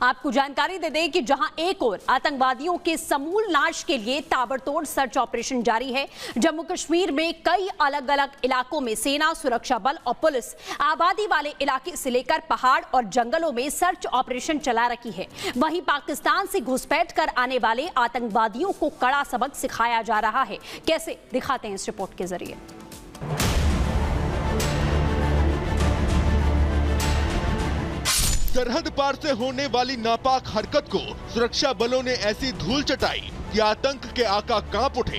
आपको जानकारी दे दें कि जहां एक ओर आतंकवादियों के समूल नाश के लिए ताबड़तोड़ सर्च ऑपरेशन जारी है, जम्मू कश्मीर में कई अलग अलग इलाकों में सेना, सुरक्षा बल और पुलिस आबादी वाले इलाके से लेकर पहाड़ और जंगलों में सर्च ऑपरेशन चला रही है। वहीं पाकिस्तान से घुसपैठ कर आने वाले आतंकवादियों को कड़ा सबक सिखाया जा रहा है। कैसे, दिखाते हैं इस रिपोर्ट के जरिए। सरहद पार से होने वाली नापाक हरकत को सुरक्षा बलों ने ऐसी धूल चटाई कि आतंक के आका कांप उठे।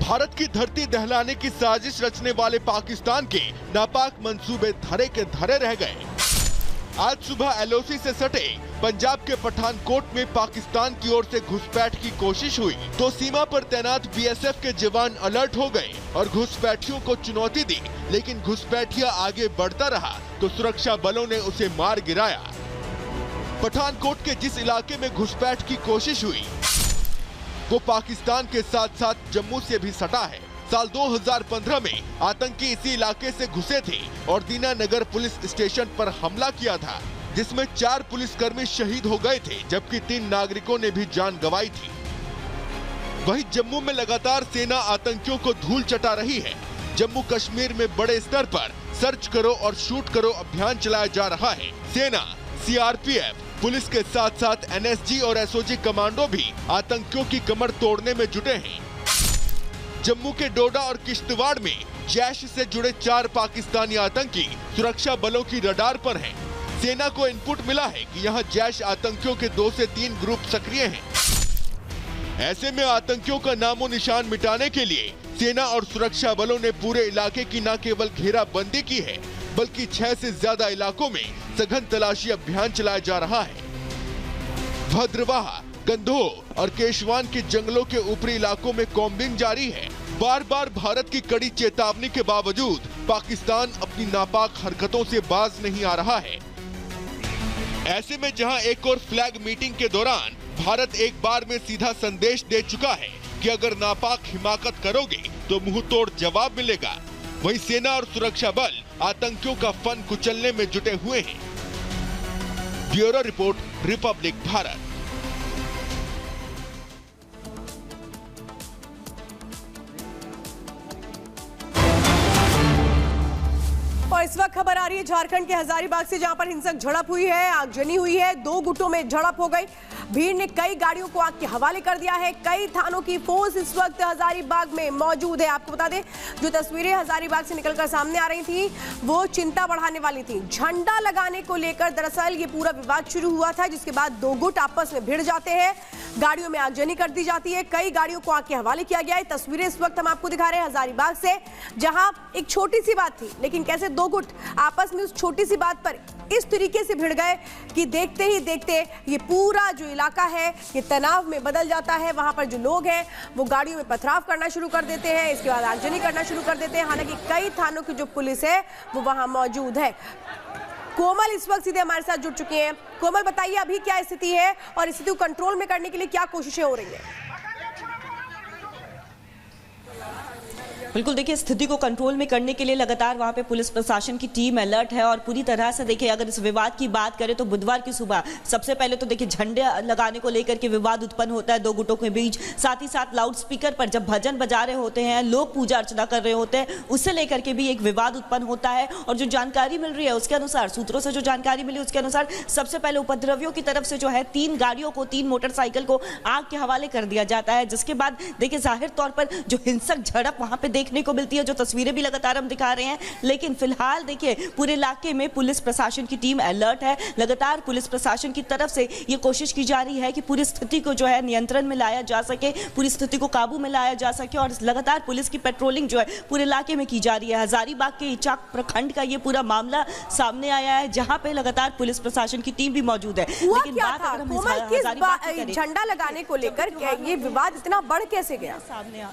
भारत की धरती दहलाने की साजिश रचने वाले पाकिस्तान के नापाक मंसूबे धरे के धरे रह गए। आज सुबह एलओसी से सटे पंजाब के पठानकोट में पाकिस्तान की ओर से घुसपैठ की कोशिश हुई तो सीमा पर तैनात बीएसएफ के जवान अलर्ट हो गए और घुसपैठियों को चुनौती दी, लेकिन घुसपैठिया आगे बढ़ता रहा तो सुरक्षा बलों ने उसे मार गिराया। पठानकोट के जिस इलाके में घुसपैठ की कोशिश हुई वो पाकिस्तान के साथ साथ जम्मू से भी सटा है। साल 2015 में आतंकी इसी इलाके से घुसे थे और दीनानगर पुलिस स्टेशन पर हमला किया था, जिसमें 4 पुलिसकर्मी शहीद हो गए थे जबकि 3 नागरिकों ने भी जान गंवाई थी। वहीं जम्मू में लगातार सेना आतंकियों को धूल चटा रही है। जम्मू कश्मीर में बड़े स्तर पर सर्च करो और शूट करो अभियान चलाया जा रहा है। सेना, सीआरपीएफ, पुलिस के साथ साथ एनएसजी और एसओजी कमांडो भी आतंकियों की कमर तोड़ने में जुटे हैं। जम्मू के डोडा और किश्तवाड़ में जैश से जुड़े 4 पाकिस्तानी आतंकी सुरक्षा बलों की रडार पर हैं। सेना को इनपुट मिला है कि यहां जैश आतंकियों के 2 से 3 ग्रुप सक्रिय हैं। ऐसे में आतंकियों का नामो निशान मिटाने के लिए सेना और सुरक्षा बलों ने पूरे इलाके की न केवल घेराबंदी की है बल्कि 6 से ज्यादा इलाकों में सघन तलाशी अभियान चलाया जा रहा है। भद्रवाह, गंधोह और केशवान के जंगलों के ऊपरी इलाकों में कॉम्बिंग जारी है। बार बार भारत की कड़ी चेतावनी के बावजूद पाकिस्तान अपनी नापाक हरकतों से बाज नहीं आ रहा है। ऐसे में जहां एक और फ्लैग मीटिंग के दौरान भारत एक बार में सीधा संदेश दे चुका है कि अगर नापाक हिमाकत करोगे तो मुंह तोड़ जवाब मिलेगा, वहीं सेना और सुरक्षा बल आतंकियों का फन कुचलने में जुटे हुए हैं। Bureau report, Republic Bharat. और इस वक्त खबर आ रही है झारखंड के हजारीबाग से, जहां पर हिंसक झड़प हुई है, आगजनी हुई है, 2 गुटों में झड़प हो गई। भीड़ ने कई गाड़ियों को आग के हवाले कर दिया है। कई थानों की फोर्स इस वक्त हजारीबाग में मौजूद है। आपको बता दें, जो तस्वीरें हजारीबाग से निकलकर सामने आ रही थी वो चिंता बढ़ाने वाली थी। झंडा लगाने को लेकर दरअसल ये पूरा विवाद शुरू हुआ था, जिसके बाद 2 गुट आपस में भिड़ जाते हैं, गाड़ियों में आगजनी कर दी जाती है, कई गाड़ियों को आग के हवाले किया गया है। तस्वीरें इस वक्त हम आपको दिखा रहे हैं हजारीबाग से, जहां एक छोटी सी बात थी लेकिन कैसे 2 गुट आपस में उस छोटी सी बात पर इस तरीके से भिड़ गए कि देखते ही देखते ये पूरा जो इलाका है ये तनाव में बदल जाता है। वहां पर जो लोग हैं वो गाड़ियों में पथराव करना शुरू कर देते हैं, इसके बाद आगजनी करना शुरू कर देते हैं। हालांकि कई थानों की जो पुलिस है वो वहां मौजूद है। कोमल इस वक्त सीधे हमारे साथ जुड़ चुके हैं। कोमल, बताइए अभी क्या स्थिति है और स्थिति को कंट्रोल में करने के लिए क्या कोशिशें हो रही है? बिल्कुल, देखिए स्थिति को कंट्रोल में करने के लिए लगातार वहां पे पुलिस प्रशासन की टीम अलर्ट है और पूरी तरह से देखिए अगर इस विवाद की बात करें तो बुधवार की सुबह सबसे पहले तो देखिए झंडे लगाने को लेकर के विवाद उत्पन्न होता है 2 गुटों के बीच। साथ ही साथ लाउड स्पीकर पर जब भजन बजा रहे होते हैं, लोग पूजा अर्चना कर रहे होते हैं, उससे लेकर के भी एक विवाद उत्पन्न होता है। और जो जानकारी मिल रही है उसके अनुसार, सूत्रों से जो जानकारी मिली उसके अनुसार सबसे पहले उपद्रवियों की तरफ से जो है 3 गाड़ियों को, 3 मोटरसाइकिल को आग के हवाले कर दिया जाता है, जिसके बाद देखिए जाहिर तौर पर जो हिंसक झड़प वहां पे देखने को मिलती है, जो तस्वीरें भी लगातार हम दिखा रहे हैं। लेकिन फिलहाल देखिए पूरे इलाके में पुलिस प्रशासन की टीम अलर्ट है। लगातार पुलिस प्रशासन की तरफ से ये कोशिश की जा रही है कि पूरी स्थिति को जो है नियंत्रण में लाया जा सके, पूरी स्थिति को काबू में लाया जा सके और लगातार पुलिस की पेट्रोलिंग जो है पूरे इलाके में की जा रही है। हजारीबाग के इचाक प्रखंड का ये पूरा मामला सामने आया है, जहां पे लगातार पुलिस प्रशासन की टीम भी मौजूद है। लेकिन बात अगर हम झंडा लगाने को लेकर ये विवाद इतना बढ़ कैसे गया? सामने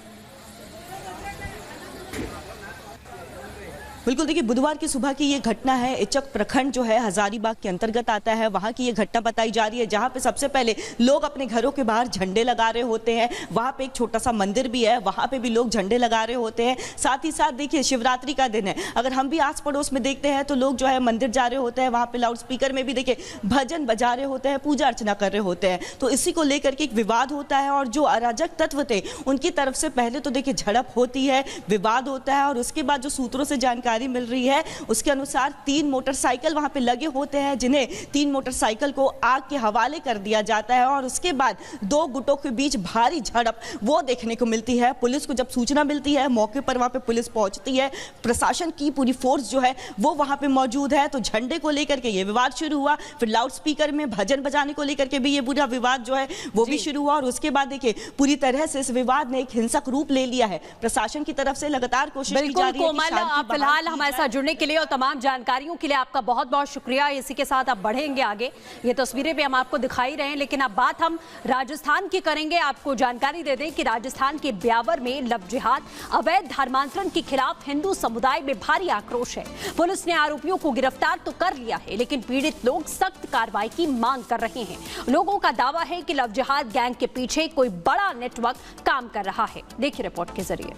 बिल्कुल देखिए, बुधवार की सुबह की ये घटना है। इचक प्रखंड जो है हजारीबाग के अंतर्गत आता है, वहाँ की ये घटना बताई जा रही है, जहाँ पे सबसे पहले लोग अपने घरों के बाहर झंडे लगा रहे होते हैं। वहाँ पे एक छोटा सा मंदिर भी है, वहाँ पे भी लोग झंडे लगा रहे होते हैं। साथ ही साथ देखिए, शिवरात्रि का दिन है, अगर हम भी आस पड़ोस में देखते हैं तो लोग जो है मंदिर जा रहे होते हैं, वहाँ पे लाउड स्पीकर में भी देखिए भजन बजा रहे होते हैं, पूजा अर्चना कर रहे होते हैं। तो इसी को लेकर के एक विवाद होता है और जो अराजक तत्व थे उनकी तरफ से पहले तो देखिए झड़प होती है, विवाद होता है और उसके बाद जो सूत्रों से जानकारी मिल रही है उसके अनुसार 3 मोटरसाइकिल वहां पे लगे होते हैं, जिन्हें 3 मोटरसाइकिल को आग के हवाले कर दिया जाता है और उसके बाद 2 गुटों के बीच भारी झड़प वो देखने को मिलती है। पुलिस को जब सूचना मिलती है, मौके पर वहां पे पुलिस पहुंचती है, प्रशासन की पूरी फोर्स जो है वो वहां पे मौजूद है। तो झंडे को लेकर के ये विवाद शुरू हुआ, फिर लाउड स्पीकर में भजन बजाने को लेकर के भी ये पूरा विवाद जो है वो भी शुरू हुआ और उसके बाद देखिए पूरी तरह से इस विवाद ने एक हिंसक रूप ले लिया है। प्रशासन की तरफ से लगातार कोशिश की जा रही है कि शांति फिलहाल हमारे साथ जुड़ने के लिए और तमाम जानकारियों के लिए आपका बहुत बहुत शुक्रिया। इसी के साथ अब बढ़ेंगे आगे, ये तस्वीरें भी हम आपको दिखाई रहे हैं, लेकिन अब बात हम राजस्थान की करेंगे। आपको जानकारी दे दें कि राजस्थान के ब्यावर में लव जिहाद अवैध धर्मांतरण के खिलाफ हिंदू समुदाय में भारी आक्रोश है। पुलिस ने आरोपियों को गिरफ्तार तो कर लिया है, लेकिन पीड़ित लोग सख्त कार्रवाई की मांग कर रहे हैं। लोगों का दावा है कि लव जिहाद गैंग के पीछे कोई बड़ा नेटवर्क काम कर रहा है। देखिए रिपोर्ट के जरिए।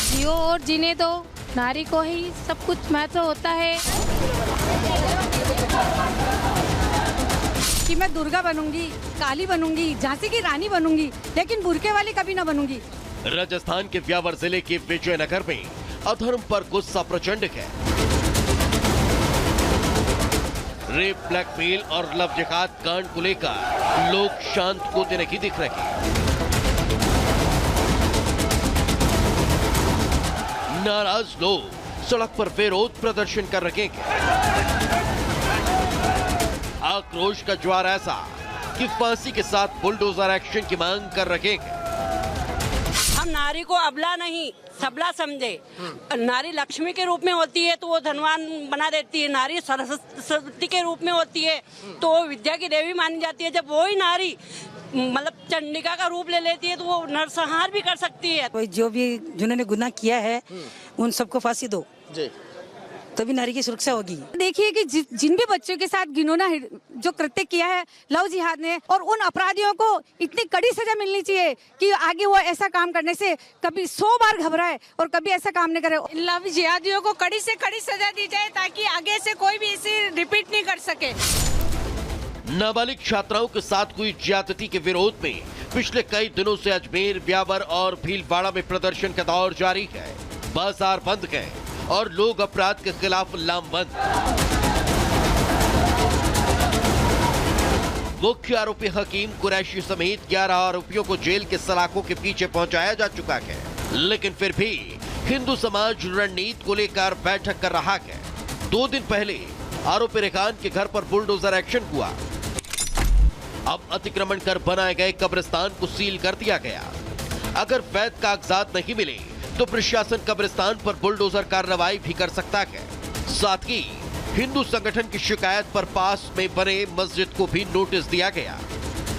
जियो और जीने दो, नारी को ही सब कुछ महत्व होता है। कि मैं दुर्गा बनूंगी, काली बनूंगी, झांसी की रानी बनूंगी, लेकिन बुरके वाली कभी ना बनूंगी। राजस्थान के ब्यावर जिले के विजयनगर में अधर्म पर गुस्सा प्रचंड है। रेप, ब्लैकमेल और लव जिहाद कांड को लेकर लोग शांत होते नहीं दिख रहे। नाराज लोग सड़क पर विरोध प्रदर्शन कर रहे हैं। आक्रोश का ज्वार ऐसा कि फांसी के साथ बुलडोजर एक्शन की मांग कर रहे हैं। हम नारी को अबला नहीं सबला समझे। नारी लक्ष्मी के रूप में होती है तो वो धनवान बना देती है, नारी सरस्वती के रूप में होती है तो वो विद्या की देवी मानी जाती है। जब वही नारी मतलब चंडिका का रूप ले लेती है तो वो नरसंहार भी कर सकती है। कोई जो भी जिन्होंने गुनाह किया है उन सबको फांसी दो जी, तभी नारी की सुरक्षा होगी। देखिए कि जिन भी बच्चों के साथ घिनौना जो कृत्य किया है लव जिहाद ने, और उन अपराधियों को इतनी कड़ी सजा मिलनी चाहिए कि आगे वो ऐसा काम करने से कभी 100 बार घबराए और कभी ऐसा काम नहीं करे। लव जिहादियों को कड़ी से कड़ी सजा दी जाए ताकि आगे से कोई भी इसे रिपीट नहीं कर सके। नाबालिग छात्राओं के साथ हुई ज्यादती के विरोध में पिछले कई दिनों से अजमेर, ब्यावर और भीलवाड़ा में प्रदर्शन का दौर जारी है। बाजार बंद है और लोग अपराध के खिलाफ लामबंद। मुख्य आरोपी हकीम कुरैशी समेत 11 आरोपियों को जेल के सलाखों के पीछे पहुंचाया जा चुका है, लेकिन फिर भी हिंदू समाज रणनीति को लेकर बैठक कर रहा है। 2 दिन पहले आरोपी रेखान के घर पर बुलडोजर एक्शन हुआ। अब अतिक्रमण कर बनाए गए कब्रिस्तान को सील कर दिया गया। अगर वैध कागजात नहीं मिले तो प्रशासन कब्रिस्तान पर बुलडोजर कार्रवाई भी कर सकता है। साथ ही हिंदू संगठन की शिकायत पर पास में बने मस्जिद को भी नोटिस दिया गया।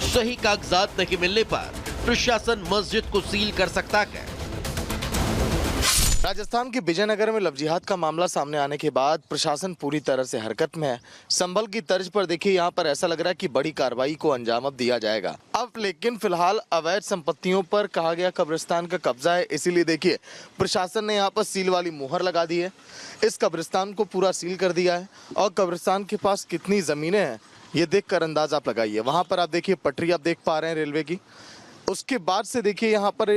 सही कागजात नहीं मिलने पर प्रशासन मस्जिद को सील कर सकता है। राजस्थान के विजयनगर में लव जिहाद का मामला सामने आने के बाद प्रशासन पूरी तरह से हरकत में है। संभल की तर्ज पर देखिए, यहाँ पर ऐसा लग रहा है कि बड़ी कार्रवाई को अंजाम अब दिया जाएगा। अब लेकिन फिलहाल अवैध संपत्तियों पर कहा गया कब्रिस्तान का कब्जा है, इसीलिए देखिए प्रशासन ने यहाँ पर सील वाली मुहर लगा दी है। इस कब्रिस्तान को पूरा सील कर दिया है और कब्रिस्तान के पास कितनी जमीनें हैं ये देख कर अंदाजा आप लगाइए। वहाँ पर आप देखिए पटरी आप देख पा रहे हैं रेलवे की। उसके बाद से देखिए यहाँ पर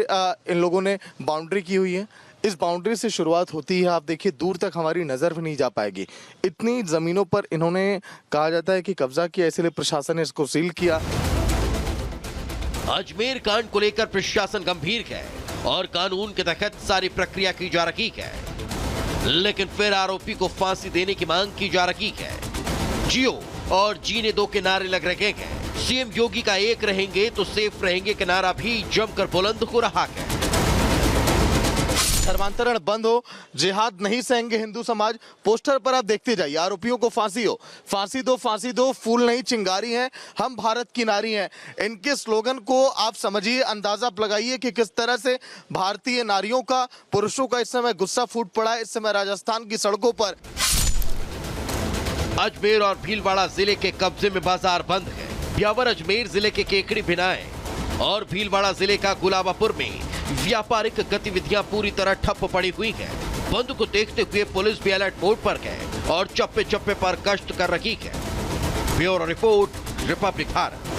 इन लोगों ने बाउंड्री की हुई है। इस बाउंड्री से शुरुआत होती है, आप देखिए दूर तक हमारी नजर भी नहीं जा पाएगी। इतनी जमीनों पर इन्होंने कहा जाता है कि कब्जा किया, इसलिए प्रशासन ने इसको सील किया। अजमेर कांड को लेकर प्रशासन गंभीर है और कानून के तहत सारी प्रक्रिया की जा रही है, लेकिन फिर आरोपी को फांसी देने की मांग की जा रही है। जियो और जीने दो के नारे लग रहे हैं। सीएम योगी का एक रहेंगे तो सेफ रहेंगे का नारा भी जमकर बुलंद हो रहा है। धर्मांतरण बंद हो, जिहाद नहीं सहेंगे हिंदू समाज, पोस्टर पर आप देखते जाइए। आरोपियों को फांसी हो, फांसी दो, फांसी दो, फूल नहीं चिंगारी हैं, हम भारत की नारी हैं। इनके स्लोगन को आप समझिए, अंदाजा लगाइए कि किस तरह से भारतीय नारियों का, पुरुषों का इस समय गुस्सा फूट पड़ा है। इस समय राजस्थान की सड़कों पर अजमेर और भीलवाड़ा जिले के कब्जे में बाजार बंद है। ब्यावर अजमेर जिले के केकड़ी भिनाए और भीलवाड़ा जिले का गुलाबापुर में व्यापारिक गतिविधियां पूरी तरह ठप पड़ी हुई है। बंद को देखते हुए पुलिस भी अलर्ट मोड पर है और चप्पे चप्पे पर गश्त कर रही है। Bureau report, Republic Bharat.